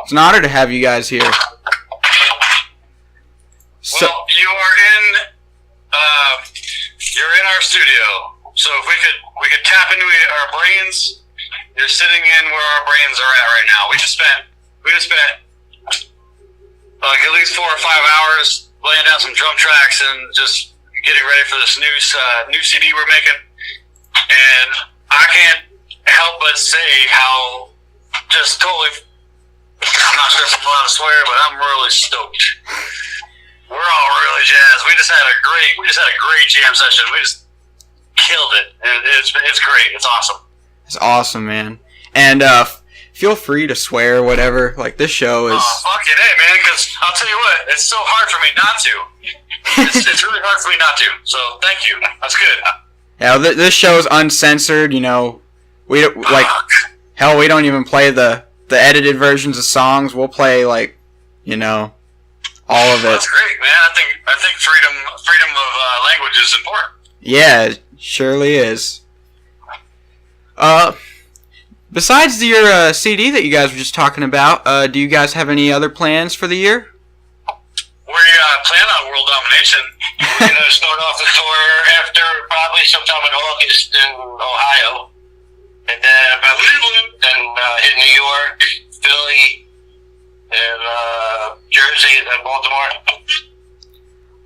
It's an honor to have you guys here. So, well, you're in our studio. So if we could tap into our brains, you're sitting in where our brains are at right now. We just spent like at least 4 or 5 hours laying down some drum tracks and just getting ready for this new CD we're making. And I can't help but say how just totally, I'm not sure if I'm allowed to swear, but I'm really stoked. We're all really jazzed. We just had a great jam session. We just killed it. It's great. It's awesome. It's awesome, man. And feel free to swear, whatever. Like, this show is... Oh, fucking A, man, because I'll tell you what, it's so hard for me not to. It's really hard for me not to. So, thank you. That's good. Yeah, this show is uncensored, you know. We don't, like, hell, we don't even play the edited versions of songs. We'll play, like, you know, all of it. That's great, man. I think freedom of language is important. Yeah, it surely is. Besides your CD that you guys were just talking about, do you guys have any other plans for the year? We plan on world domination. We're going to start off the tour after probably sometime in August in Ohio. And then about Cleveland, then hit New York, Philly, and Jersey, and then Baltimore.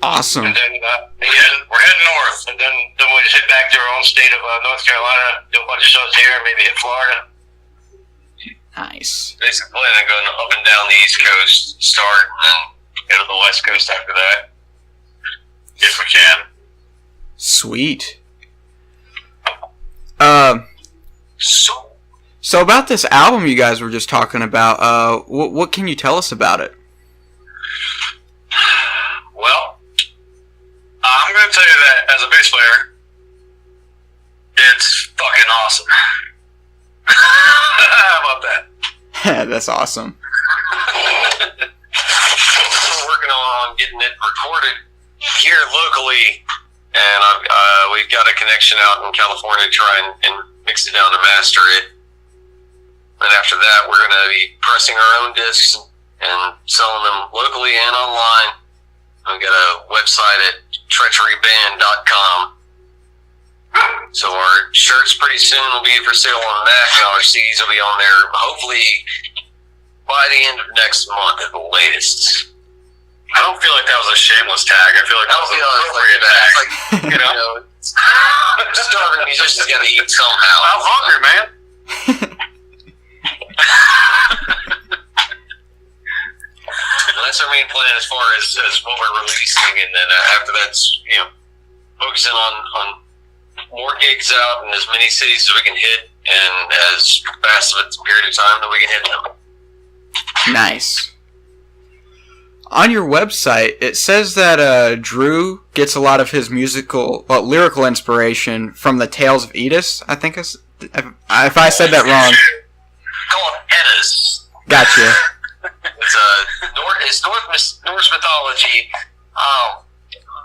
Awesome. And then we're heading north, and then we just hit back to our own state of North Carolina, do a bunch of shows here, maybe hit Florida. Nice. Basically planning on going up and down the East Coast, start, and then go to the West Coast after that, if we can. Sweet. So about this album you guys were just talking about, what can you tell us about it? Well, I'm going to tell you that as a bass player, it's fucking awesome. How about that? That's awesome. We're working on getting it recorded here locally, and we've got a connection out in California to try and mix it down to master it. And after that, we're going to be pressing our own discs and selling them locally and online. We've got a website at treacheryband.com. So our shirts pretty soon will be for sale on that, and our CDs will be on there hopefully by the end of next month at the latest. I don't feel like that was a shameless tag. I feel like that was an appropriate tag. Like, you know, starving musicians gotta eat somehow. I'm hungry, man. That's our main plan as far as what we're releasing, and then after that's, you know, focusing on more gigs out in as many cities as we can hit, and as fast of a period of time that we can hit them. Nice. On your website, it says that Drew gets a lot of his lyrical inspiration from the Tales of Edis. I think if I said that wrong. Called Edis. Gotcha. It's Norse mythology.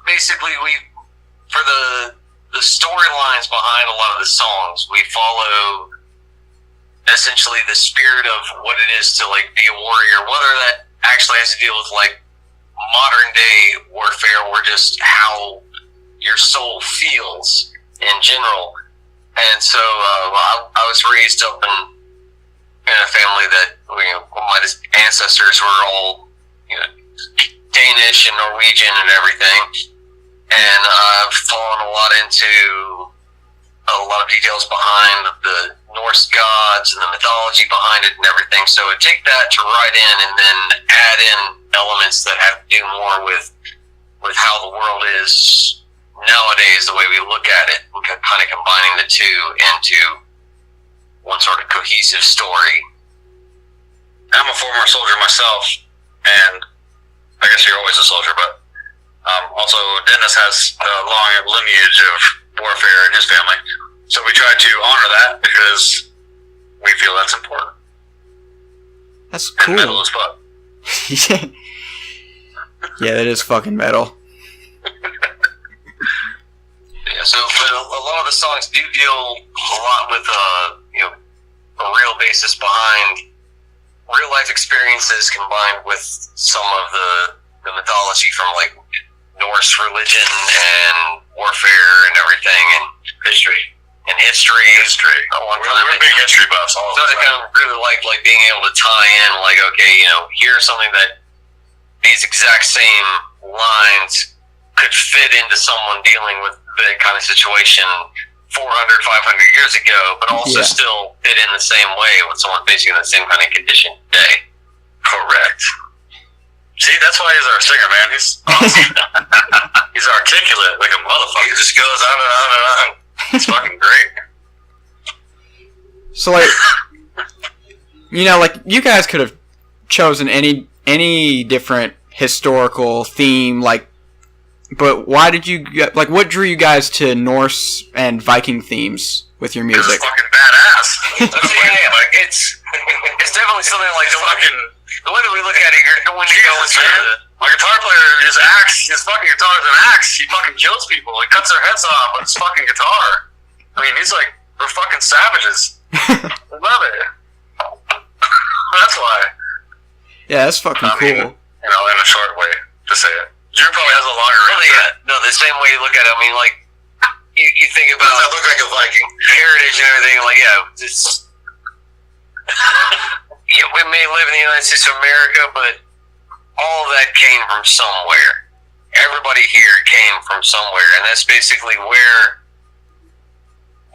Basically, for the storylines behind a lot of the songs, we follow essentially the spirit of what it is to like be a warrior, whether that actually has to deal with like modern day warfare or just how your soul feels in general. And so I was raised up in a family that, you know, my ancestors were all, you know, Danish and Norwegian and everything, and I've fallen a lot into a lot of details behind the Norse gods and the mythology behind it and everything. So I take that to write in and then add in elements that have to do more with how the world is nowadays, the way we look at it, and kind of combining the two into one sort of cohesive story. I'm a former soldier myself, and I guess you're always a soldier, but also Dennis has a long lineage of warfare in his family. So we try to honor that because we feel that's important. That's cool. And metal as fuck. Yeah, that is fucking metal. Yeah, so but a lot of the songs do deal a lot with you know, a real basis behind real life experiences combined with some of the mythology from like Norse religion and warfare and everything, and history. We're big history buffs. So I kind of really like being able to tie in, like, okay, here's something that these exact same lines could fit into someone dealing with that kind of situation 400, 500 years ago, but also still fit in the same way with someone facing the same kind of condition today. Correct. See, that's why he's our singer, man. He's awesome. He's articulate like a motherfucker. He just goes on and on and on. It's fucking great. So, like, like, you guys could have chosen any different historical theme, like, but why did you, like, what drew you guys to Norse and Viking themes with your music? It's fucking badass. It's definitely something like the way that we look at it, you're going to go into my guitar player, his fucking guitar is an axe. He fucking kills people. He cuts their heads off with his fucking guitar. I mean, he's like, we're fucking savages. I love it. That's why. Yeah, that's fucking cool. In a short way, to say it. Drew probably has a longer answer. No, the same way you look at it, I mean, like, you think about... Does that look like a Viking? Heritage and everything, like, it's... we may live in the United States of America, but all of that came from somewhere. Everybody here came from somewhere, and that's basically where,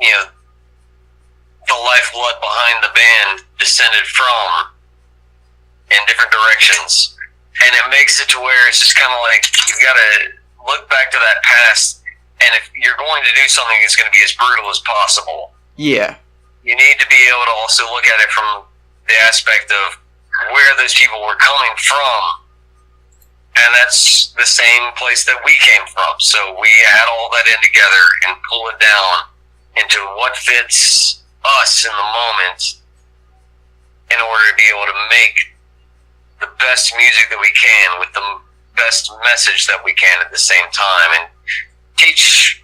the lifeblood behind the band descended from in different directions. And it makes it to where it's just kind of like, you've got to look back to that past, and if you're going to do something that's going to be as brutal as possible, you need to be able to also look at it from the aspect of where those people were coming from, and that's the same place that we came from. So we add all that in together and pull it down into what fits us in the moment in order to be able to make the best music that we can with the best message that we can at the same time, and teach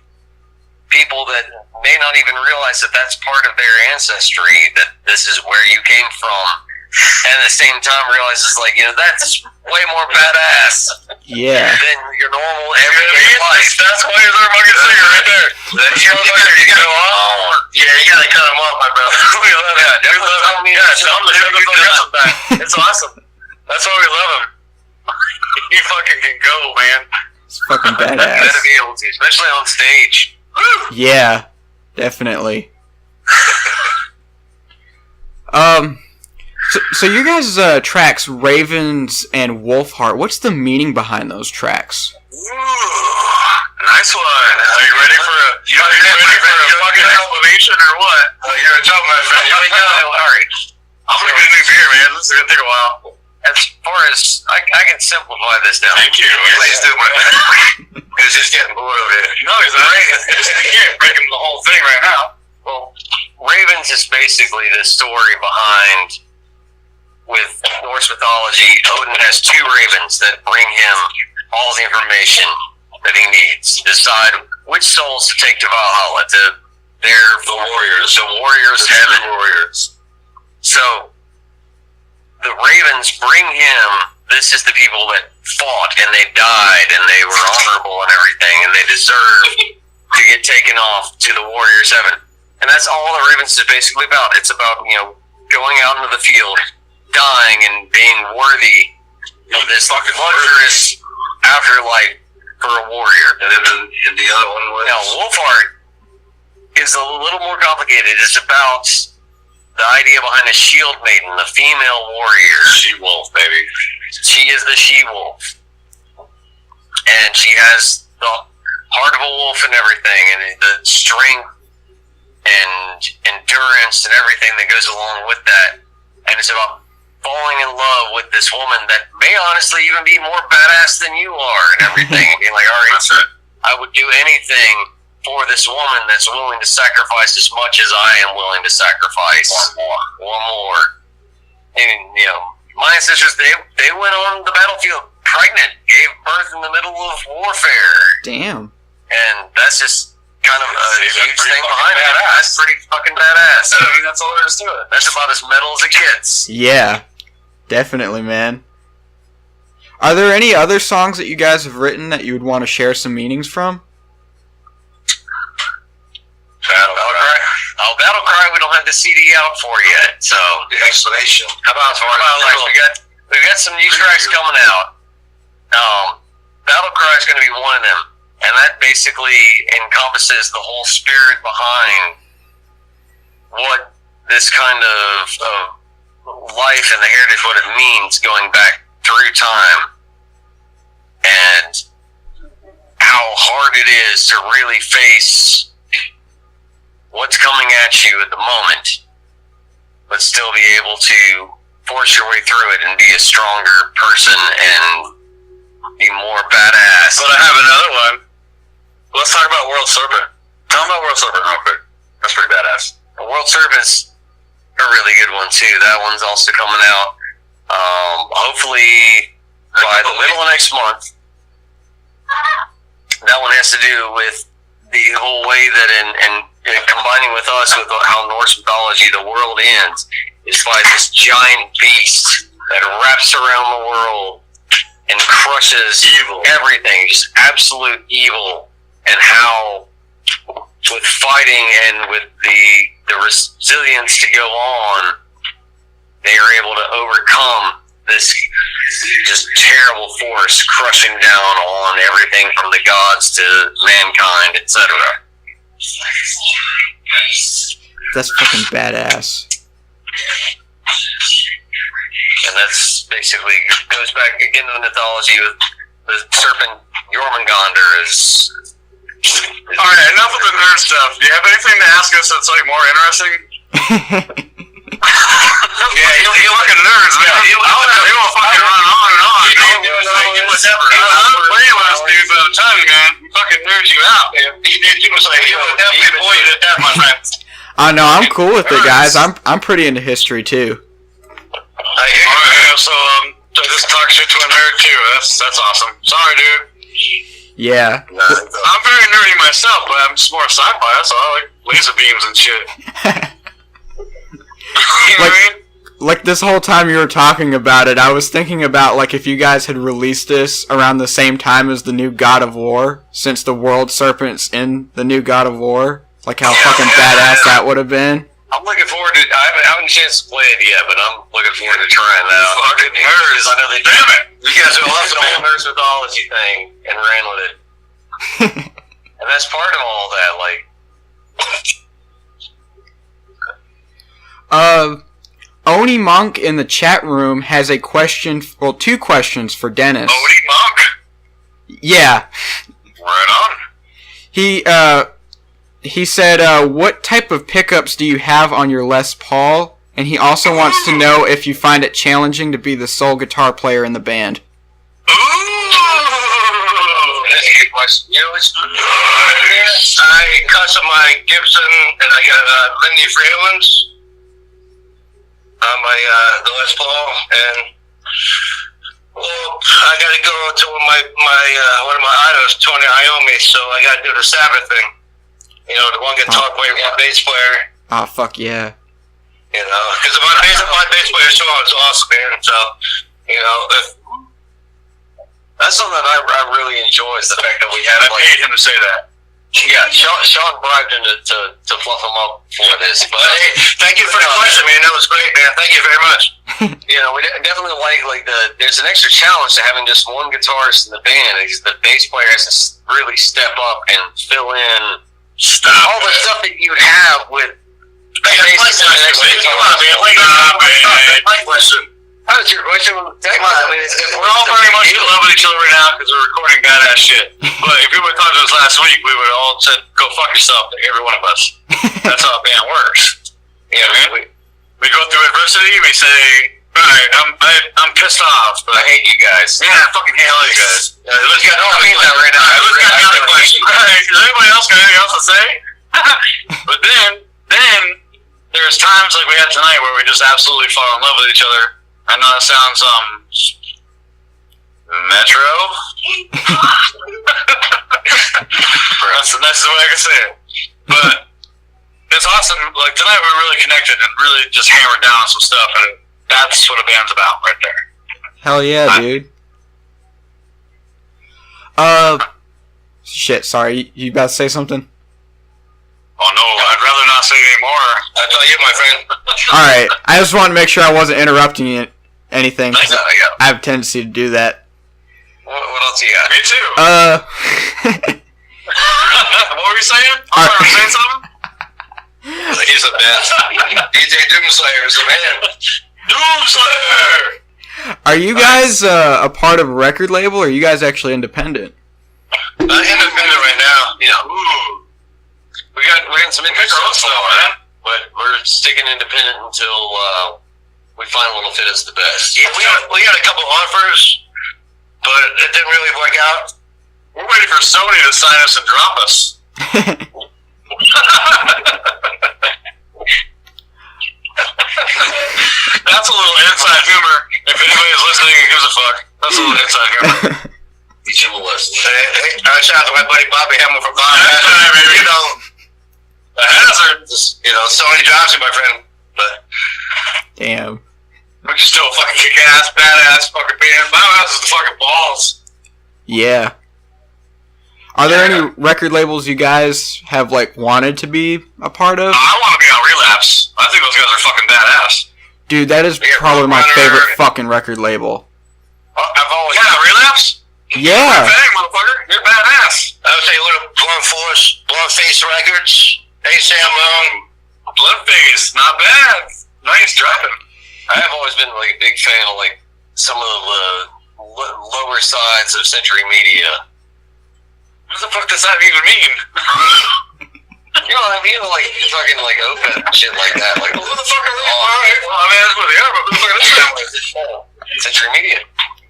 people that may not even realize that that's part of their ancestry, that this is where you came from, and at the same time realizes, like, that's way more badass than your normal everyday life. That's why you're our fucking singer right there. That's your singer. You go, you gotta cut him off, my brother. We love it. Tell me, tell him to hit the fuck up back. It's awesome. That's why we love him. He fucking can go, man. It's fucking badass. Gotta be able to, especially on stage. Yeah, definitely. So your guys' tracks, Ravens and Wolfheart, what's the meaning behind those tracks? Ooh, nice one. Are you ready for a fucking explanation or what? You're a jump, my friend. Alright. I'm gonna get a new beer, man. This is gonna take a while. As far as I can simplify this down. Thank you. Please do, my friend. It's just getting bored over here. No, he's not. You can't break him the whole thing right now. Well, Ravens is basically the story behind, with Norse mythology, Odin has two ravens that bring him all the information that he needs to decide which souls to take to Valhalla, to the warriors, heaven warriors. So the ravens bring him, this is the people that fought and they died and they were honorable and everything, and they deserve to get taken off to the warriors' heaven. And that's all the ravens is basically about. It's about, going out into the field, dying and being worthy of this luxurious afterlife for a warrior. And the other one was... Now, Wolfheart is a little more complicated. It's about the idea behind a shield maiden, the female warrior. She-wolf, baby. She is the she-wolf. And she has the heart of a wolf and everything, and the strength and endurance and everything that goes along with that. And it's about falling in love with this woman that may honestly even be more badass than you are and everything. And being like, all right, I would do anything for this woman that's willing to sacrifice as much as I am willing to sacrifice. One more. And, my ancestors, they went on the battlefield pregnant, gave birth in the middle of warfare. Damn. And that's just kind of a huge thing behind it. That's pretty fucking badass. I mean, that's all there is to it. That's about as metal as it gets. Yeah. Definitely, man. Are there any other songs that you guys have written that you would want to share some meanings from? Battle Cry, we don't have the CD out for yet, so the explanation. How about we got some new tracks coming out. Battle Cry is going to be one of them, and that basically encompasses the whole spirit behind what this kind of life and the heritage, what it means going back through time, and how hard it is to really face what's coming at you at the moment, but still be able to force your way through it and be a stronger person and be more badass. But I have another one. Let's talk about World Serpent. Tell me about World Serpent real quick. That's pretty badass. World Serpent's a really good one too. That one's also coming out. Hopefully by the middle of next month. That one has to do with the whole way that and combining with us with how Norse mythology, the world ends, is by this giant beast that wraps around the world and crushes everything, just absolute evil, and how with fighting and with the resilience to go on, they are able to overcome this just terrible force crushing down on everything from the gods to mankind, etc. That's fucking badass. And that's basically goes back again to the mythology with the serpent Jormungandr is. Alright, enough of the nerd stuff. Do you have anything to ask us that's like more interesting? Yeah, you look at nerds, man. He will fucking run on and on. I'm playing with us dudes at a time, man. He fucking nerds you out. He was like, he would definitely pull you to death, my friend. I know, I'm cool with it, guys. I'm pretty into history too. Alright, so just talk shit to a nerd too. That's awesome. Sorry, dude. Yeah. I'm very nerdy myself, but I'm just more sci-fi. That's all. I like laser beams and shit. You know what I mean? Like this whole time you were talking about it, I was thinking about like if you guys had released this around the same time as the new God of War, since the World Serpent's in the new God of War, like how fucking badass that would have been. I'm looking forward to. I haven't had a chance to play it yet, but I'm looking forward to trying that out. Fucking nerds! I know they damn it! You guys are the awesome. whole Norse mythology thing and ran with it, and that's part of all that. Like, Oni Monk in the chat room has a question, well, two questions for Dennis. Oni Monk? Yeah. Right on. He said, what type of pickups do you have on your Les Paul? And he also wants to know if you find it challenging to be the sole guitar player in the band. Ooh! that's a good question. You know, I custom my Gibson, and I got Lindy Freeland's on my the Les Paul, and well, I got to go to my one of my idols, Tony Iommi, so I got to do the Sabbath thing. You know, the one guitar player, one bass player. Oh, fuck yeah. You know, because my bass player Shawn is awesome, man. So, you know, that's something that I really enjoy is the fact that we have. I paid him to say that. Yeah, Shawn bribed him to fluff him up for this. But hey, thank you for the question, man. That was great, man. Thank you very much. You know, we definitely like there's an extra challenge to having just one guitarist in the band. Because the bass player has to really step up and fill in all the stuff that you would have with. Come on, man. My question. How was your question? We're all very much in love with each other right now because we're recording badass shit. But if you would have talked to us last week, we would have all said, "Go fuck yourself," to every one of us. That's how a band works. You know, man. We go through adversity. We say, "Alright, I'm pissed off, but I hate you guys." Yeah, I fucking hate all you guys. Let's get on that right now. Let's get another question. Does anybody else got anything else to say? But then there's times like we had tonight where we just absolutely fall in love with each other. I know that sounds metro. That's the nicest way I can say it. But it's awesome. Like tonight we really connected and really just hammered down some stuff, and That's what a band's about right there. Hell yeah, dude. Shit, sorry, you about to say something? Oh no, I'd rather not say anymore. That's all you, my friend. Alright, I just wanted to make sure I wasn't interrupting you anything. Yeah. I have a tendency to do that. What else you got? Me too. What were you saying? I thought you were saying something? He's the best. DJ Doomslayer is the man. Doomslayer! Uh, Are you guys a part of a record label, or are you guys actually independent? Independent right now. You know, we got some independent stuff, man. But we're sticking independent until we find what will fit us the best. Yeah, we got a couple offers, but it didn't really work out. We're waiting for Sony to sign us and drop us. That's a little inside humor. If anybody's listening and gives a fuck, that's a little inside humor. Each of us. Hey, shout out to my buddy Bobby Hamill from Bob. Baby. You know, The Hazard. you know, Sony drops you, my friend. But Damn. we can still fucking kick ass, badass fucking band. Badass is the fucking balls. Yeah. Are there any record labels you guys have, like, wanted to be a part of? I want to be on Relapse. I think those guys are fucking badass. Dude, that is Yeah, probably my Roadrunner. favorite fucking record label. I've always. Yeah, Relapse? Yeah. Bang, motherfucker. You're badass. I would say what a Blunt Face Records. Hey, Sam Bone. Bloodface. Not bad. Nice dropping. I have always been like a big fan of like some of the lower sides of Century Media. What the fuck does that even mean? You know, I mean, like fucking like open and shit like that. Like, What the fuck are they? Alright, well, I mean, that's what they are, but who the fuck is that? Century Media.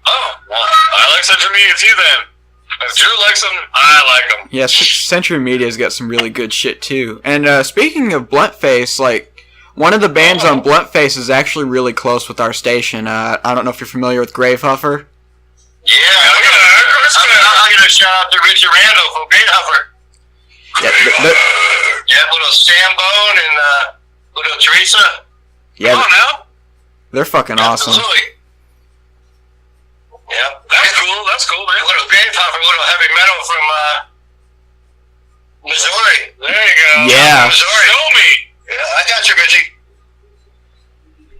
Oh, I like Century Media too then. If Drew likes them, I like them. Yeah, Century Media's got some really good shit, too. And speaking of Bluntface, like, one of the bands on Bluntface is actually really close with our station. I don't know if you're familiar with Gravehuffer. Yeah, I'm gonna shout out to Richard Randall from Gravehuffer. Yeah, Yeah, little Sam Bone and little Teresa. yeah, Come on now. they're fucking awesome. Absolutely. Yeah, That's cool, man. A little Gravehuffer, a little heavy metal from Missouri. There you go. Yeah. Missouri. Show me. Yeah, I got you, Richie.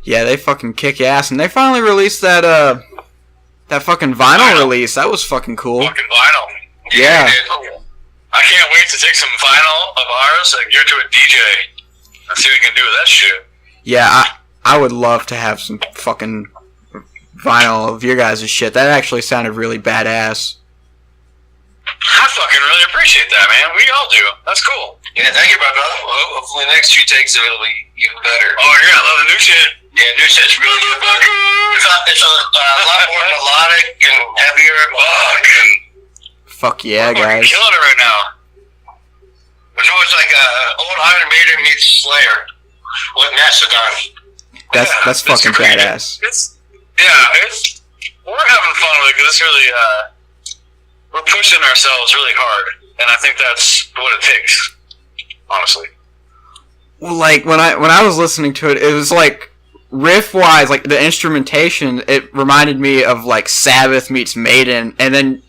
Yeah, they fucking kick ass, and they finally released that that fucking vinyl release. That was fucking cool. Fucking vinyl. Yeah. I can't wait to take some vinyl of ours and give it to a DJ and see what we can do with that shit. Yeah, I would love to have some fucking vinyl of your guys' shit. That actually sounded really badass. I fucking really appreciate that, man. We all do. That's cool. Yeah, thank you, brother. Well, hopefully the next few takes of it'll be even better. Oh, you're gonna love the new shit. Yeah, new shit's really good. It's a lot more melodic and heavier. Fuck yeah, We're guys. killing it right now. It's almost like old Iron Maiden meets Slayer with Mastodon. That's fucking badass. We're having fun with it because it's really, we're pushing ourselves really hard, and I think that's what it takes, honestly. Well, like when I was listening to it, it was like riff wise, like the instrumentation, it reminded me of like Sabbath meets Maiden, and then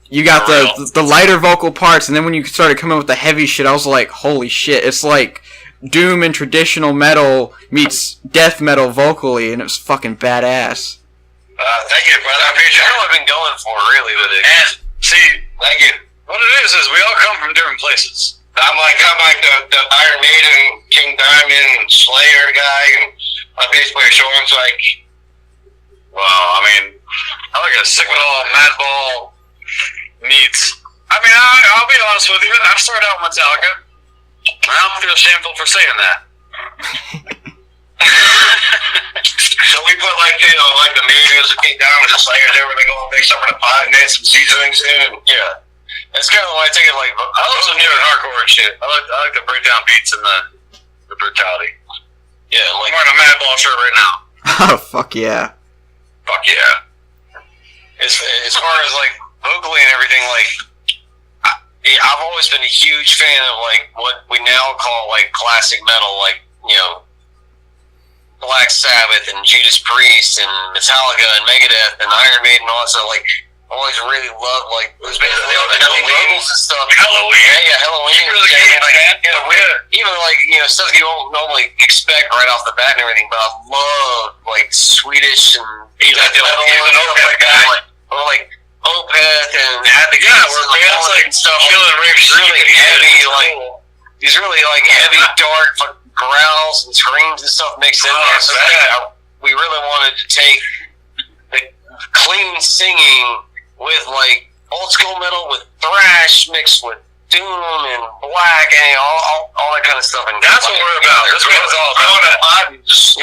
you got the lighter vocal parts, and then when you started coming with the heavy shit, I was like, holy shit, it's like doom and traditional metal meets death metal vocally, and it was fucking badass. Thank you, brother. I appreciate it. That's what I've been going for, really, with it. And see, Thank you. what it is we all come from different places. I'm like the Iron Maiden, King Diamond, Slayer guy, and my bass player Shawn's like, Well, I mean, I like a sick it all, Madball meets. I mean, I'll be honest with you. I started out with Metallica. I don't feel shameful for saying that. so we put like, you know, like the main music, King Diamond, and Slayer there, where they go and mix up in a pot and add some seasonings in, and yeah. It's kind of like taking like, I love some new and hardcore and shit. I like the breakdown beats and the brutality. Yeah, like I'm wearing a Madball shirt right now. Oh, fuck yeah. fuck yeah. As far as like vocally and everything, like I've always been a huge fan of like what we now call like classic metal, like, you know, Black Sabbath and Judas Priest and Metallica and Megadeth and Iron Maiden and all that stuff. Like, always really loved like those bands with all the heavy labels and stuff. Halloween. Yeah, Halloween. Really Even like, you know, stuff you don't normally expect right off the bat and everything, but I love like Swedish and he's an Opeth guy. Or like Opeth and we're bands like stuff. Killing Rips, Really heavy, like these really like heavy, dark growls and screams and stuff mixed in there. So we really wanted to take the clean singing with like old school metal with thrash mixed with doom and black and all that kind of stuff. And that's what we're about. That's what it's all about. Just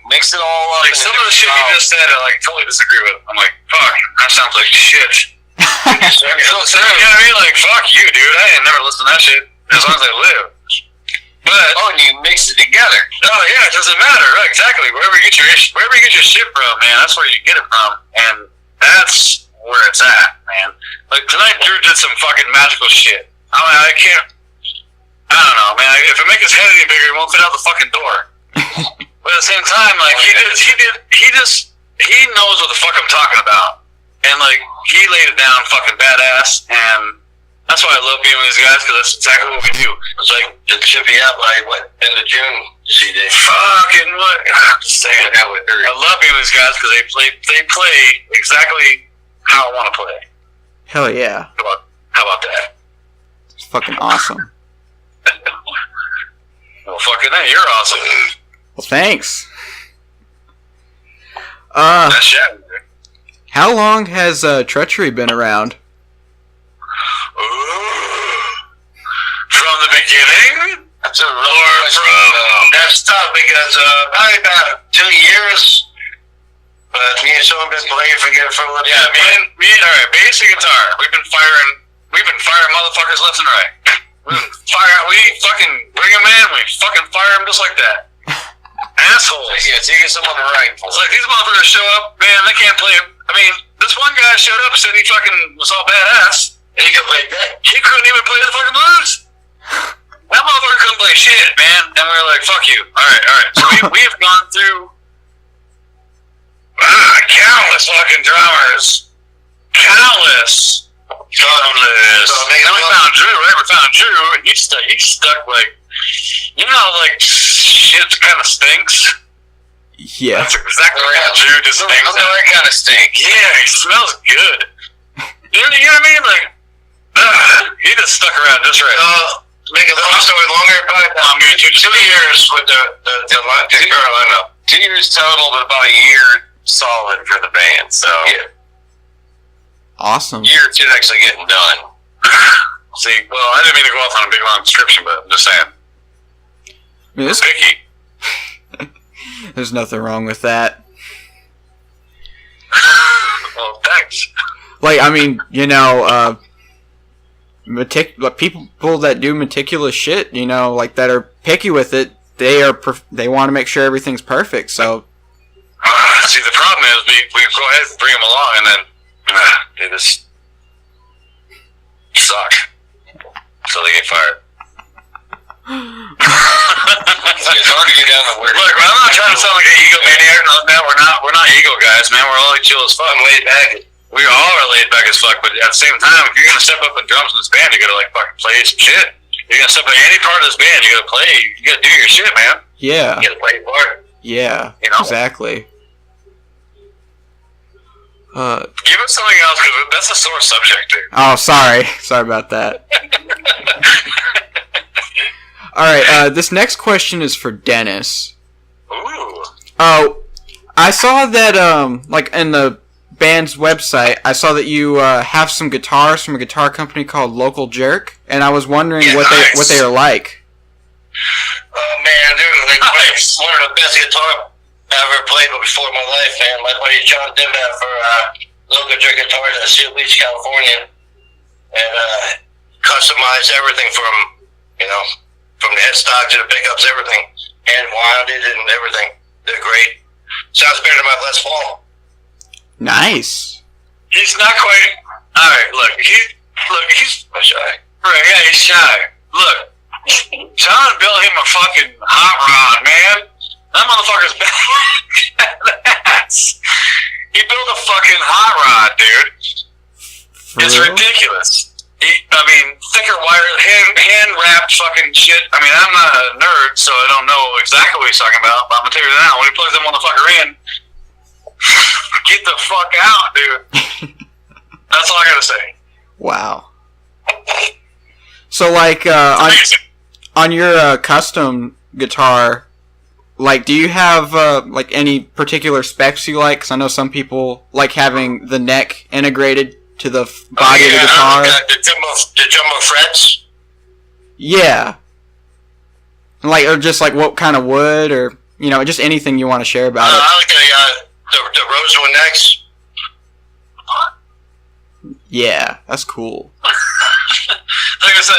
mix it all up. Like some of the shit you just said, I like totally disagree with. I'm like, fuck, that sounds like shit. You know what I mean? Like, fuck you, dude. I ain't never listened to that shit as long as I live. But and you mix it together. Oh yeah, it doesn't matter. Right, exactly. Wherever you get your shit from, man, that's where you get it from, and that's where it's at, man. Like tonight, Drew did some fucking magical shit. I mean, I don't know, man. If it makes his head any bigger, he won't fit out the fucking door. But at the same time, like he knows what the fuck I'm talking about, and like he laid it down fucking badass, and that's why I love being with these guys, because that's exactly what we do. It's like it should be out by end of June. CD. Fucking what? I'm just saying. I love being with these guys because they play exactly how I want to play. Hell yeah. How about that? It's fucking awesome. Well, fucking hey, you're awesome. Well, thanks. That's shit. How long has Treachery been around? From the beginning? That's that's tough because probably about 2 years. But me and Shawn been playing for a little bit. Yeah, me, all right, bass and guitar. We've been firing motherfuckers left and right. We fucking bring them in, we fucking fire them just like that. Assholes. Yeah, so you get someone right. It's like these motherfuckers show up, man, they can't play. I mean, this one guy showed up and said he fucking was all badass. And he could play that. He couldn't even play the fucking blues. That motherfucker couldn't play shit, man. And we were like, fuck you. Alright. So we've gone through countless fucking drummers. Countless. So Then we found Drew, right? We found Drew, and he stuck like, you know, like shit kind of stinks. Yeah. That's exactly how Drew just stinks. The right kind of stink. Yeah, he smells good. You know what I mean? Like, he just stuck around just right. Make a long story longer, but I mean, 2 years with the lineup. 2 years total, but about a year solid for the band. So yeah. Awesome. Year or two actually getting done. See, well, I didn't mean to go off on a big long description, but I'm just saying. I mean, It's picky. There's nothing wrong with that. Well, thanks. Like, I mean, you know, people that do meticulous shit, you know, like that are picky with it, they want to make sure everything's perfect. So, see, the problem is we go ahead and bring them along, and then they just suck, so they get fired. It's hard to get down the weird. Look, I'm not trying to sound like an egomaniac. No, we're not ego guys, man. We're all like chill as fuck. I'm laid back. We all are laid back as fuck, but at the same time, if you're gonna step up in drums in this band, you gotta like fucking play some shit. You're gonna step up in any part of this band, you gotta play. You gotta do your shit, man. yeah. You gotta play your part. Yeah. You know? Exactly. Give us something else, because that's a sore subject, dude. Oh, sorry. Sorry about that. Alright, this next question is for Dennis. Ooh. Oh, I saw that, like, in the band's website, I saw that you have some guitars from a guitar company called Local Jerk, and I was wondering what they are like. Oh man, dude, like one of the best guitar I ever played before in my life, man. My buddy Shawn did that for Local Jerk Guitars in Seal Beach, California, and customized everything from the headstock to the pickups, everything, and wound it and everything. They're great. Sounds better than my Les Paul. Nice. He's not quite. All right, look, he's shy. Right, yeah, he's shy. Look, Shawn built him a fucking hot rod, man. That motherfucker's badass. He built a fucking hot rod, dude. It's ridiculous. Thicker wire, hand-wrapped fucking shit. I mean, I'm not a nerd, so I don't know exactly what he's talking about, but I'm gonna tell you now, when he plugs that motherfucker in, get the fuck out, dude. That's all I gotta say. Wow. So, like, on your custom guitar, like, do you have, like, any particular specs you like? Because I know some people like having the neck integrated to the body of the guitar. The jumbo frets? Yeah. Like, or just, like, what kind of wood, or, you know, just anything you want to share about it. I like the rosewood necks. Yeah, that's cool. Like I said,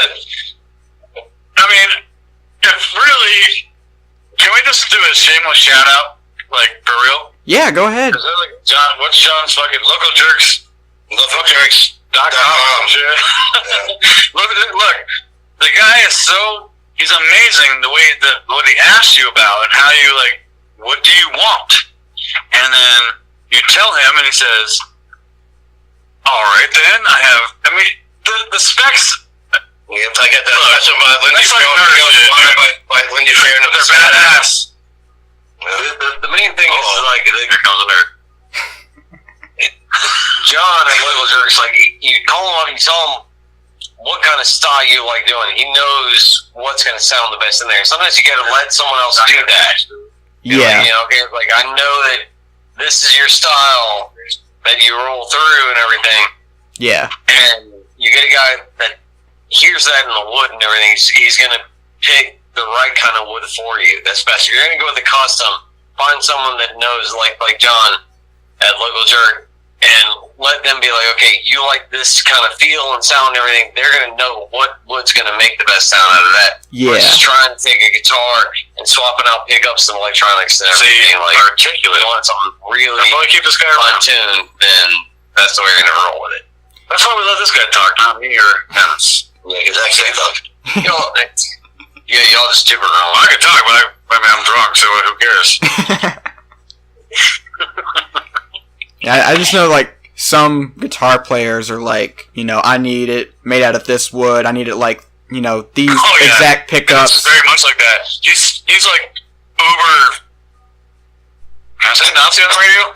if really, can we just do a shameless shout out, like, for real? Yeah, go ahead. Is that like what's John's fucking local jerks? LocalJerks.com. Look, the guy is he's amazing the way that what he asks you about and how you, like, what do you want? And then you tell him and he says, alright then, the specs. Yep, I got that special by Lindy Fair. They're badass. The main thing is, like, here comes a nerd. John at Little Jerks, like, you call him up, you tell him what kind of style you like doing. He knows what's going to sound the best in there. Sometimes you got to let someone else do that. Yeah. Like, I know that this is your style that you roll through and everything. Yeah. And you get a guy that hears that in the wood and everything. He's going to pick the right kind of wood for you. That's best. You're going to go with the custom. Find someone that knows, like John at Local Jerk, and let them be like, okay, you like this kind of feel and sound and everything. They're going to know what wood's going to make the best sound out of that. Yeah. Versus trying to take a guitar and swapping out pickups and electronics and everything. Like, articulate. You want something really fine-tuned, then that's the way you're going to roll with it. That's why we let this guy talk, not me or Dennis. Yeah, exactly. Y'all just tip around. I can talk, but I'm drunk, so who cares? Yeah, I just know, like, some guitar players are like, you know, I need it made out of this wood. I need it, like, you know, these exact pickups. It's very much like that. He's like uber. Can I say Nazi on the radio?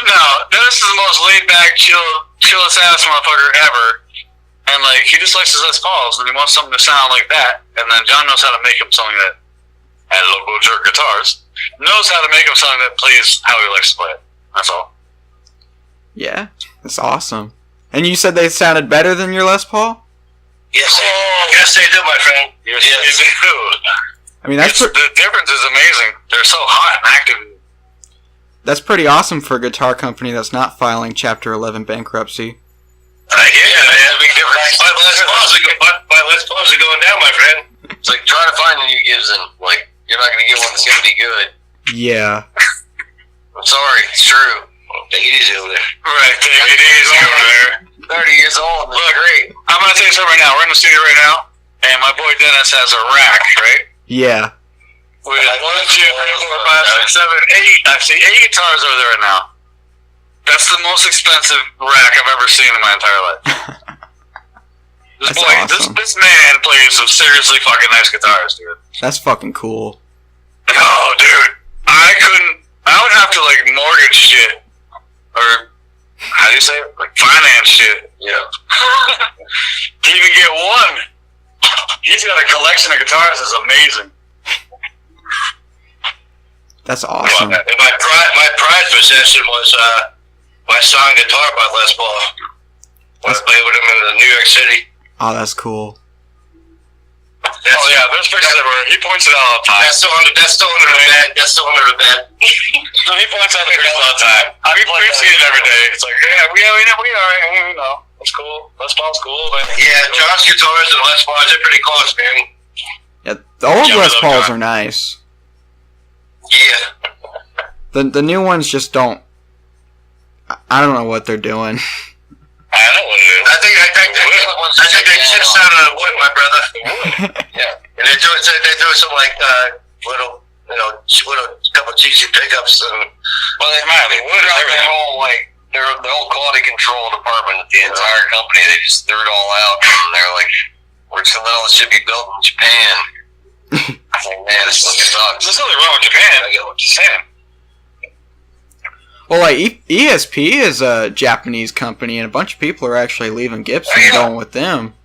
No, Dennis is the most laid back, chillest ass motherfucker ever. And, like, he just likes his Les Pauls, and he wants something to sound like that. And then John knows how to make him something that, at Local Jerk Guitars, knows how to make him something that plays how he likes to play it. That's all. Yeah, that's awesome. And you said they sounded better than your Les Paul? Yes, yes they do, my friend. Yes, they do. I mean, the difference is amazing. They're so hot and active. That's pretty awesome for a guitar company that's not filing Chapter 11 bankruptcy. Yeah, that's a big difference. My Les Pauls are going down, my friend. It's like trying to find a new Gibson. Like, you're not going to get one that's going to be good. Yeah. I'm sorry, it's true. Take it easy over there. Right, take it easy over there. 30 years old. Look, great. I'm going to tell you something right now. We're in the studio right now, and my boy Dennis has a rack, right? Yeah. With 1, 2, 3, 4, 5, 6, 7, 8. I see 8 guitars over there right now. That's the most expensive rack I've ever seen in my entire life. That's awesome. This man plays some seriously fucking nice guitars, dude. That's fucking cool. Oh, dude. I would have to, like, mortgage shit. Or, how do you say it? Like, finance shit. Yeah. To even get one. He's got a collection of guitars that's amazing. That's awesome. My prized possession was my song guitar by Les Paul. I played with him in New York City. Oh, that's cool. There's pictures everywhere. He points it out all the time. That's still under the bed. That's still under the bed. No, he points out the pictures all the time. We see it every day. It's like, we alright. know. It's cool. Les Paul's cool. But Yeah, John's guitars and Les Pauls are pretty close, man. Yeah, the old Les Pauls are nice. Yeah. The new ones just don't. I don't know what they're doing. I know what it is. I think they just out of wood, my brother. Yeah, and they do some like little, couple cheesy pickups and. Well, they wood out their whole the whole quality control department at the entire company. They just threw it all out, and they're like, "We're just gonna let all this shit be built in Japan." I think, man, this fucking sucks. There's nothing wrong with Japan. I get what you're saying. Well, like ESP is a Japanese company, and a bunch of people are actually leaving Gibson and going with them.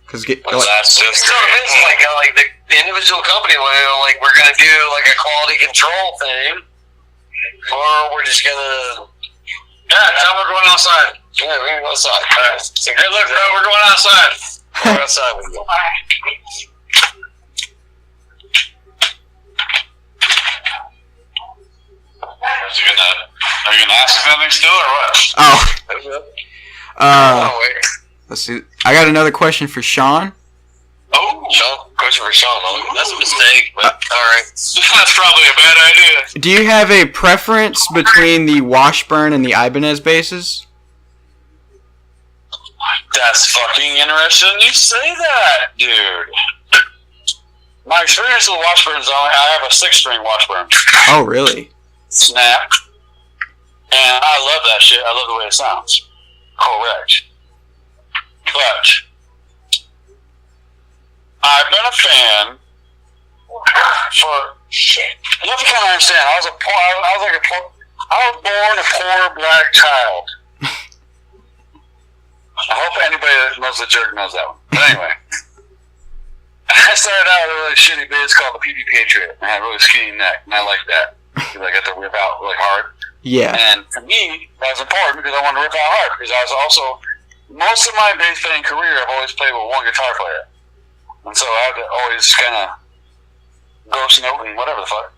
Because that's just like the individual company, like we're gonna do like a quality control thing, or we're just gonna. Yeah, tell them we're going outside. Yeah, we're gonna go outside. All right. So, hey, look, bro, we're going outside. We're outside with you. Are you gonna ask us anything still, or what? Oh. Let's see. I got another question for Shawn. Oh, Shawn. Question for Shawn. That's a mistake, but alright. That's probably a bad idea. Do you have a preference between the Washburn and the Ibanez basses? That's fucking interesting you say that, dude. My experience with Washburns, I have a 6-string Washburn. Oh, really? Snap. And I love that shit. I love the way it sounds. Correct. But I've been a fan for shit. You have to kind of understand. I was born a poor black child. I hope anybody that knows the jerk knows that one. But anyway, I started out with a really shitty bass called the PP Patriot. I had a really skinny neck, and I liked that because I got to rip out really hard. Yeah. And for me, that was important because I wanted to rip out hard. Because I was also, most of my bass playing career, I've always played with one guitar player. And so I had to always kind of ghost note and whatever the fuck,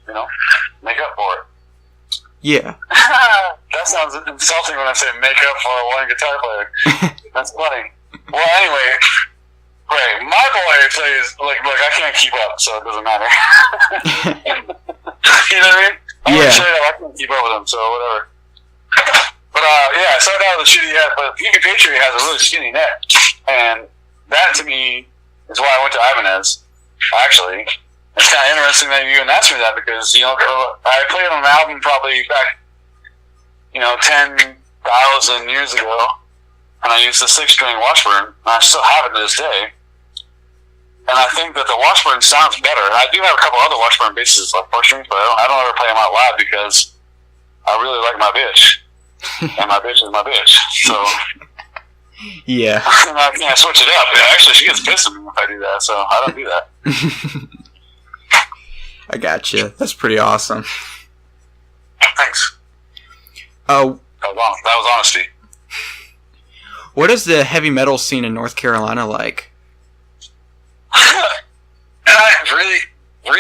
make up for it. Yeah. That sounds insulting when I say make up for one guitar player. That's funny. Well, anyway, great. My boy plays, look, I can't keep up, so it doesn't matter. You know what I mean? Yeah. I can't keep up with him, so whatever. But, yeah, I started out with a shitty head, but PP Patriot has a really skinny neck. And that, to me, is why I went to Ibanez, actually. It's kind of interesting that you even asked me that because, I played on an album probably back, 10,000 years ago, and I used the 6-string Washburn, and I still have it to this day. And I think that the Washburn sounds better. And I do have a couple other Washburn basses, like 4-strings, but I don't ever play them out loud because I really like my bitch. And my bitch is my bitch. So, yeah. I can't switch it up. Actually, she gets pissed at me if I do that, so I don't do that. I gotcha. That's pretty awesome. Thanks. Oh. That was honesty. What is the heavy metal scene in North Carolina like? Really. Hey,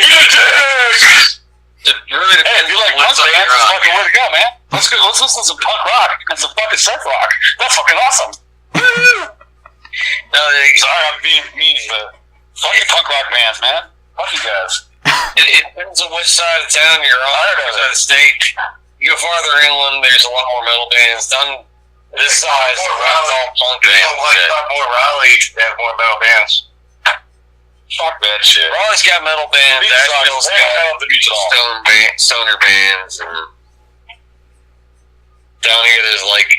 if you like punk bands, that's fucking way to go, man. Let's listen to some punk rock and some fucking surf rock. That's fucking awesome. Sorry, I'm being mean, but fucking punk rock bands, man. Fuck you guys. It depends on which side of town you're on, which side of the state. You go farther inland, there's a lot more metal bands. Down this side, it's all punk bands. More Raleigh, they have more metal bands. Fuck that shit. Raleigh's got metal bands. Asheville's got stoner bands. And down here, there's like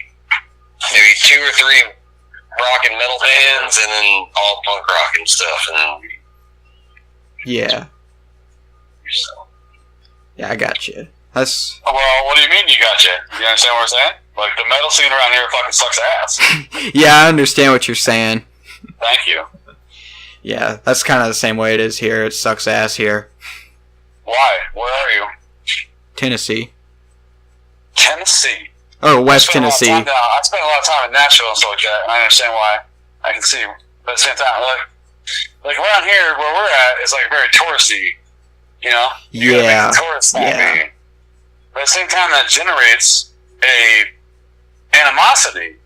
maybe 2 or 3 rock and metal bands, and then all punk rock and stuff. And yeah. Yeah, I got you. That's. Well, what do you mean you gotcha? You understand what I'm saying? Like, the metal scene around here fucking sucks ass. Yeah, I understand what you're saying. Thank you. Yeah, that's kind of the same way it is here. It sucks ass here. Why? Where are you? Tennessee. Tennessee. Oh, West Tennessee. I spent a lot of time in Nashville and stuff like that, and I understand why. I can see, but at the same time, like around here where we're at is like very touristy, Yeah. Tourist yeah. But at the same time, that generates a animosity.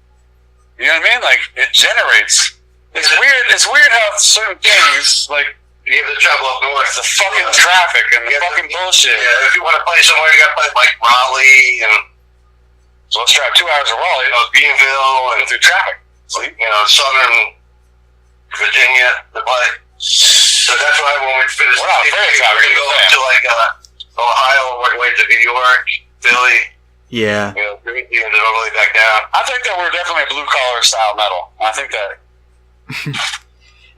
You know what I mean? Like it generates. It's weird how certain things like. You have to travel up north. The fucking traffic and the fucking bullshit. Yeah, if you want to play somewhere, you got to play like Raleigh and. So let's drive 2 hours to Raleigh. Beanville and go through traffic. Southern Virginia to play. So that's why when we finish, we're going to go to like Ohio, work way to New York, Philly. Yeah. Bring it all the way back down. I think that we're definitely a blue collar style metal. I think that.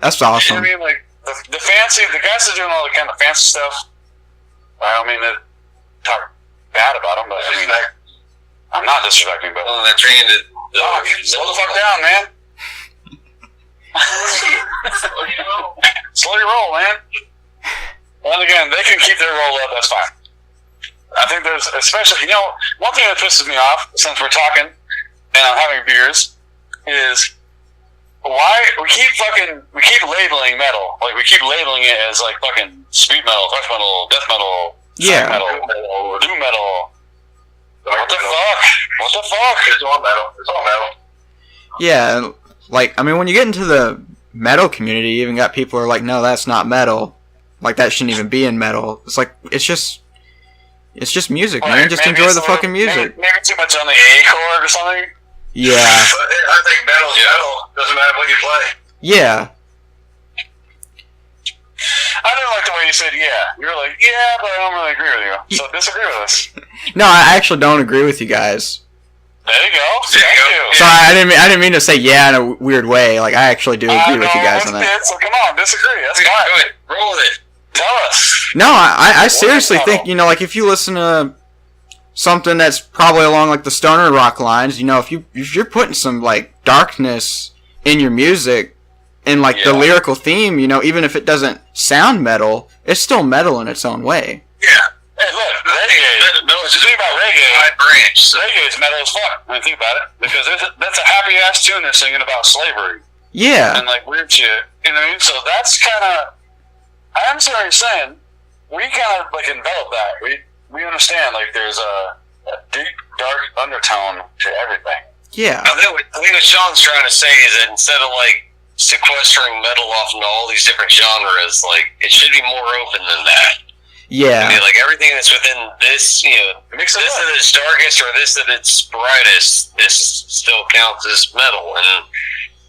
That's awesome. You know what I mean? Like the fancy, the guys that are doing all the kind of fancy stuff. I don't mean to talk bad about them, but I mean, I'm not disrespecting, but they're trained to slow the fuck down, man. Slow your roll, man. And again, they can keep their roll up. That's fine. I think there's, especially, one thing that pisses me off since we're talking and I'm having beers is why we keep labeling metal. Like, we keep labeling it as like fucking speed metal, thrash metal, death metal, metal, or doom metal. What the fuck? What the fuck? It's all metal. It's all metal. Yeah, like, I mean, when you get into the metal community, you even got people who are like, no, that's not metal. Like, that shouldn't even be in metal. It's like, it's just music, man. Just enjoy the fucking music. Maybe too much on the A chord or something. Yeah. I think metal's metal. Doesn't matter what you play. Yeah. I didn't like the way you said yeah. You were like, yeah, but I don't really agree with you. So disagree with us. No, I actually don't agree with you guys. There you go. Thank you. So I didn't mean to say yeah in a weird way. Like, I actually do agree with you guys on that. So come on, disagree. That's fine. Go ahead. Roll with it. Tell us. No, I seriously think, like, if you listen to something that's probably along, like, the stoner rock lines, if you're putting some, like, darkness in your music and, like, the lyrical theme, even if it doesn't sound metal, it's still metal in its own way. Yeah. Hey, look, reggae. Think about reggae. Reggae is metal as fuck. I mean, think about it, because that's a happy ass tune they're singing about slavery. Yeah. And like weird shit. You know what I mean? So that's kind of. I understand what you're saying. We kind of like envelop that. We understand like there's a deep dark undertone to everything. Yeah. I think what Shawn's trying to say is that instead of like sequestering metal off into all these different genres, like it should be more open than that. Yeah. I mean, like everything that's within this, this at its darkest or this at its brightest, this still counts as metal. And,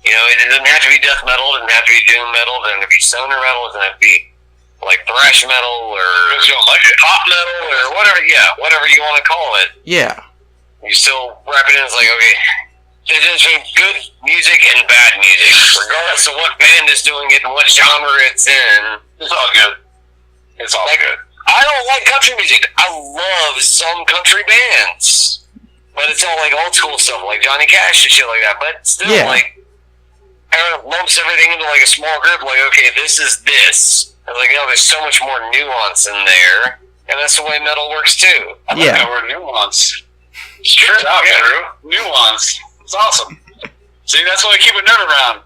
it doesn't have to be death metal, it doesn't have to be doom metal, it doesn't have to be stoner metal, it doesn't have to be like thrash metal or pop metal or whatever, whatever you want to call it. Yeah. You still wrap it in as like, okay, there's between good music and bad music. Regardless of what band is doing it and what genre it's in, it's all good. It's all good. I don't like country music. I love some country bands. But it's all like old school stuff, like Johnny Cash and shit like that. But still, like, everyone lumps everything into like a small group, like, okay, this is this. And like, there's so much more nuance in there. And that's the way metal works too. I like that word, nuance. It's true. True. Nuance. It's awesome. See, that's why I keep a nerd around.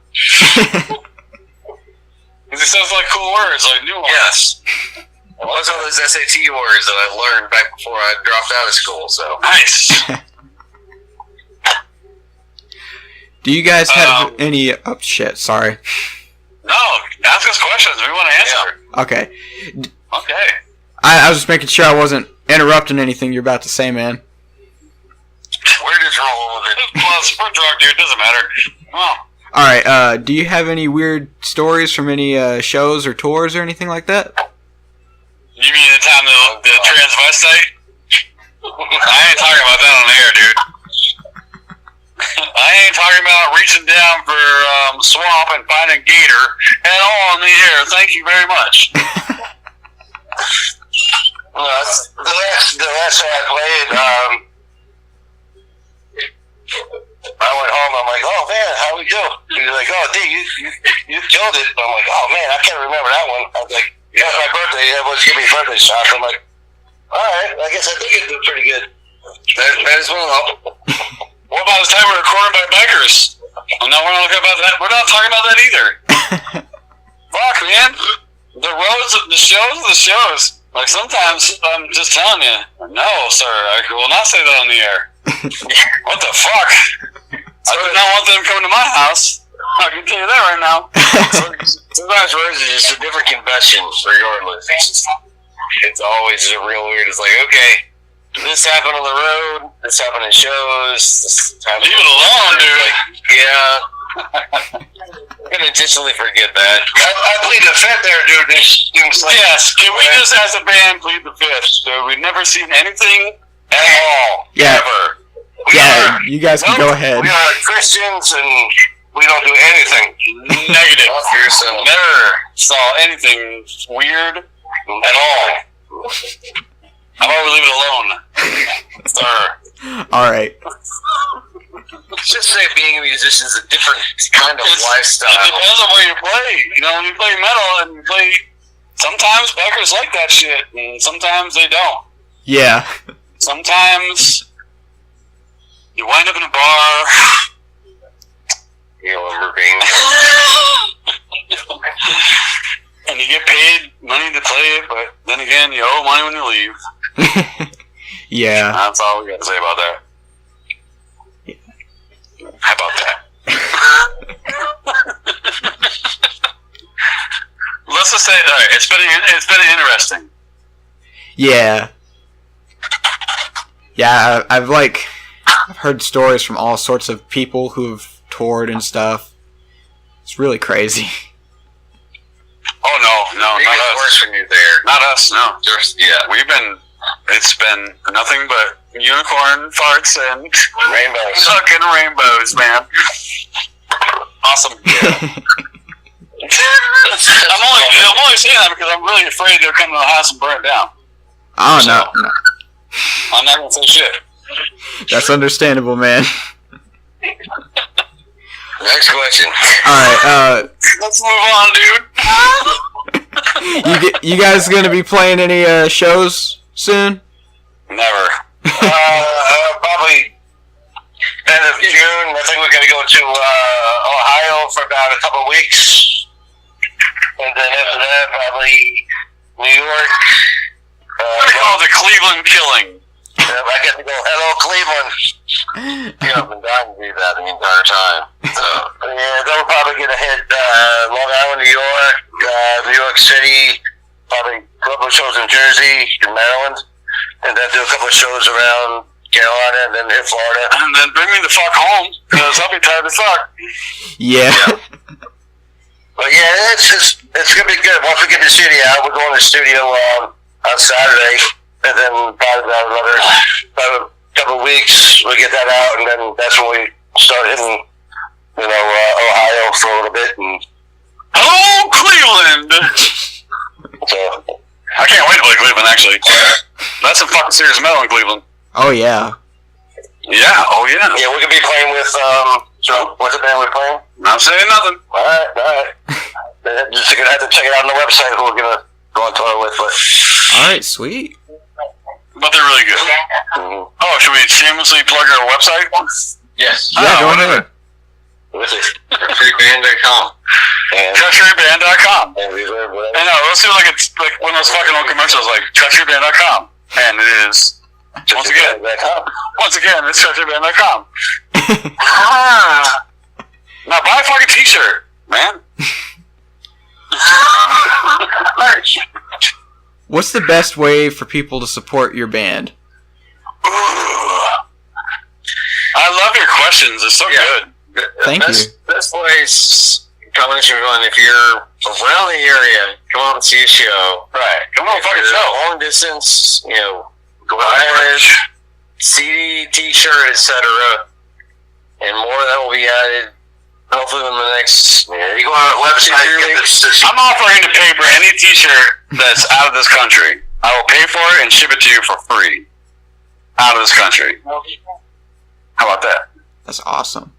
Because it sounds like cool words, like nuance. Yes. Well, those are those SAT words that I learned back before I dropped out of school, so. Nice. Do you guys have any... Oh, shit, sorry. No, ask us questions. We want to answer. Yeah. Okay. Okay. I was just making sure I wasn't interrupting anything you're about to say, man. We're just rolling with it. Well, it's foot drug, dude. Doesn't matter. Well. Alright, do you have any weird stories from any shows or tours or anything like that? You mean the time the transvestite? I ain't talking about that on the air, dude. I ain't talking about reaching down for swamp and finding gator at all on the air. Thank you very much. Well, the last time I played, I went home. I'm like, oh man, how we do? He's like, oh, dude, you killed it. I'm like, oh man, I can't remember that one. I was like, yeah, it's my birthday. Everyone's giving me birthday shots. I'm like, all right, I guess I think it did pretty good. That is well. What about the time we were recorded by bikers? Well, no, we're not talking about that. We're not talking about that either. Fuck, man. The roads, the shows. Like, sometimes I'm just telling you, no, sir, I will not say that on the air. What the fuck? I do not want them coming to my house. I can tell you that right now. Sometimes roads are just a different convention, regardless. It's always real weird. It's like, okay, this happened on the road, this happened in shows, this happened. Leave it alone, dude. Like, yeah, I'm gonna intentionally forget that. I plead the fifth there, dude. Yes, can we just as a band plead the fifth? So we've never seen anything at all. Yeah. Ever. You guys can go ahead. We are Christians and we don't do anything Negative. fearsome. Never saw anything weird at all. How about we leave it alone? Sir. All right. Let's just say being a musician is a different kind of lifestyle. It depends on where you play. You know, when you play metal and you play, sometimes bikers like that shit, and sometimes they don't. Yeah. Sometimes you wind up in a bar. You remember being And you get paid money to play it, but then again, you owe money when you leave. Yeah. That's all we got to say about that. How about that? Let's just say, all right, it's been interesting. Yeah. Yeah, I've heard stories from all sorts of people who've toured and stuff. It's really crazy. Oh no, not us. worse when you're there. Not us, no. Yeah. It's been nothing but unicorn farts and Rainbows. fucking rainbows, man. Awesome. I'm only saying that because I'm really afraid they're coming to the house and burn it down. Oh, no. I'm not gonna say shit. That's understandable, man. Next question. Alright, Let's move on, dude. you guys gonna be playing any shows soon? Never. Probably end of June. I think we're going to go to Ohio for about a couple of weeks. And then after that, probably New York. They call it the Cleveland Killing. I get to go, hello, Cleveland. You know, I've been dying to do that the entire time. So, yeah, then we'll probably get to hit Long Island, New York City, probably a couple of shows in Jersey, in Maryland, and then do a couple of shows around Carolina, and then hit Florida. And then bring me the fuck home, because I'll be tired as fuck. Yeah. But yeah, it's going to be good. Once we get the studio out, we're going to the studio on Saturday, and then probably about a couple of weeks, we get that out, and then that's when we start hitting, Ohio for a little bit. And Hello, Cleveland! so, I can't wait to play Cleveland, actually. That's some fucking serious metal in Cleveland. Oh, yeah. Yeah, oh yeah. yeah, we're going to be playing with, what's the band we're playing? Not saying nothing. Alright. Just going to have to check it out on the website who we're going to go on tour with. But, Alright, sweet. But they're really good. Oh, should we shamelessly plug our website? yes. Yeah, go ahead. With it. Treacheryband.com. Treacheryband.com. And Reverb, whatever. I know, let's do it's like one of those fucking old commercials, like Treacheryband.com. And it is, once again, it's Treacheryband.com. Now buy a fucking t-shirt, man. What's the best way for people to support your band? I love your questions, it's so good. Thank you. Best place, combination going, if you're around the area, come on and see a show. Right, come on, If fucking you're show. long distance, go ahead, CD, t-shirt, etc. And more of that will be added, hopefully in the next, you go on our website, I'm offering to pay for any t-shirt that's out of this country. I will pay for it and ship it to you for free. Out of this country. How about that? That's awesome.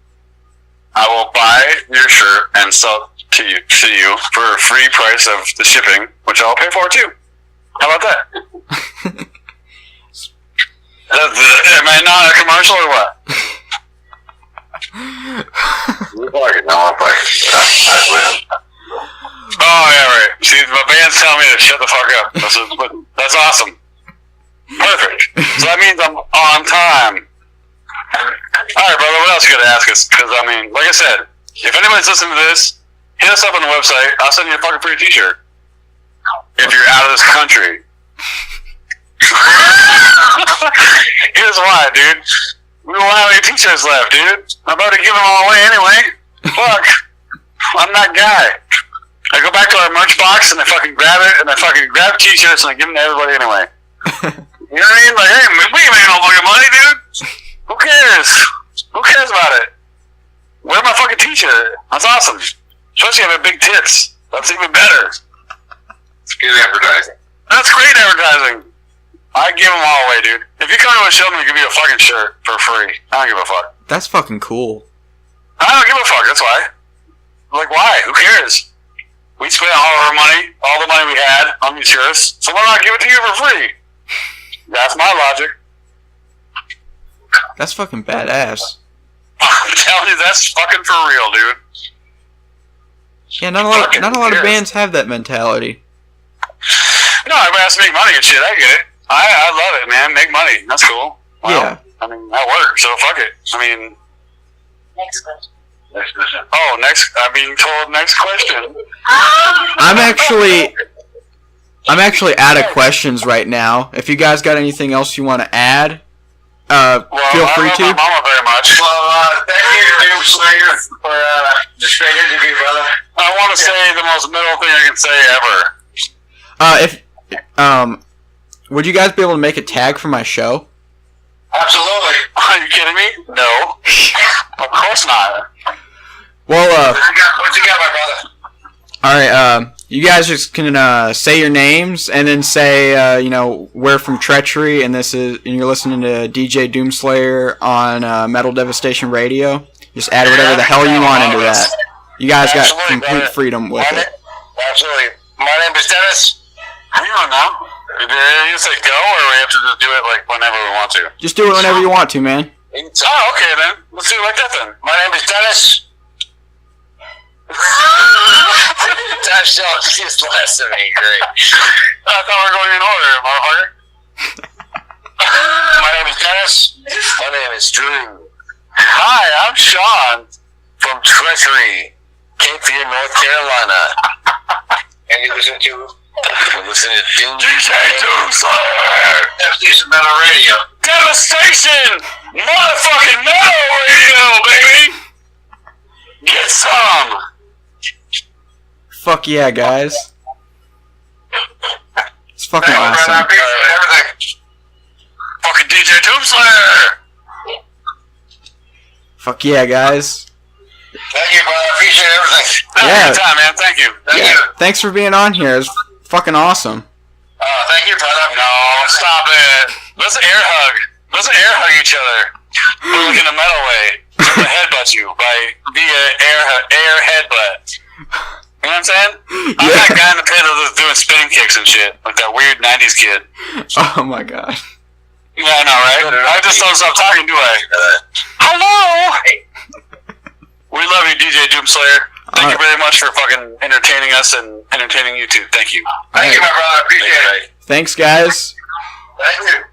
I will buy your shirt and sell it to you for a free price of the shipping, which I'll pay for too. How about that? Am I not a commercial or what? Oh, yeah, right. See, my band's telling me to shut the fuck up. That's awesome. Perfect. So that means I'm on time. Alright, brother, what else you gotta ask us? Because, like I said, if anybody's listening to this, hit us up on the website. I'll send you a fucking free t-shirt. If you're out of this country. Here's why, dude. We don't have any t-shirts left, dude. I'm about to give them all away anyway. Fuck. I'm that guy. I go back to our merch box and I fucking grab it and I fucking grab t-shirts and I give them to everybody anyway. You know what I mean? Like, hey, we ain't making no fucking money, dude. Who cares? Who cares about it? Wear my fucking t-shirt. That's awesome. Especially if I have big tits. That's even better. It's good advertising. That's great advertising. I give them all away, dude. If you come to a show, I'm gonna give you a fucking shirt for free. I don't give a fuck. That's fucking cool. I don't give a fuck. That's why. Like, why? Who cares? We spent all of our money, all the money we had on these shirts, so why not give it to you for free? That's my logic. That's fucking badass. I'm telling you, that's fucking for real, dude. Yeah, not a lot of bands have that mentality. No, everybody has to make money and shit. I get it. I love it, man. Make money. That's cool. Well, Yeah. I mean, that works, so fuck it. I mean... Next question. Oh, I'm being told next question. I'm actually out of questions right now. If you guys got anything else you want to add, feel free I to. love my mama very much. Well, thank you, Doomslayer, for the straight interview, brother. I want to say the most middle thing I can say ever. Would you guys be able to make a tag for my show? Absolutely. Are you kidding me? No. Of course not. Well, What you got, my brother? alright, you guys just can, say your names, and then say, we're from Treachery, and you're listening to DJ Doomslayer on, Metal Devastation Radio. Just add whatever the hell you want into that. You guys got Absolutely, complete brother. freedom with it. Absolutely. My name is Dennis. Hang on now. You say go, or we have to just do it like whenever we want to? Just do it whenever you want to, man. Oh, okay then. Let's do it like that then. My name is Dennis. That show just less than me. Great. I thought we were going in order, motherfucker. My name is Dennis. My name is Drew. Hi, I'm Shawn. From Treachery, Cape Fear, North Carolina. And you're listening to Doomslayer. Devastation Metal Radio. Devastation! Motherfucking metal radio, baby! Get some! Fuck yeah, guys. It's fucking awesome. Everything. Fucking DJ Doomslayer! Fuck yeah, guys. Thank you, brother. I appreciate everything. Yeah. Anytime, man. Thank you. Thank Yeah, you. thanks for being on here. It's fucking awesome. Thank you, brother. No, stop it. Let's air hug. Let's air hug each other. But like in a metal way. I'm gonna headbutt you via air headbutt. You know what I'm saying? I'm Yeah. that guy in the pit that's doing spinning kicks and shit. Like that weird 90s kid. Oh my god. Yeah, I know, right? I just don't stop talking, do I? Hello! We love you, DJ Doomslayer. Thank you very much for fucking entertaining us and entertaining you too. Thank you. Thank you, my brother. I appreciate it. Thanks, guys. Thank you.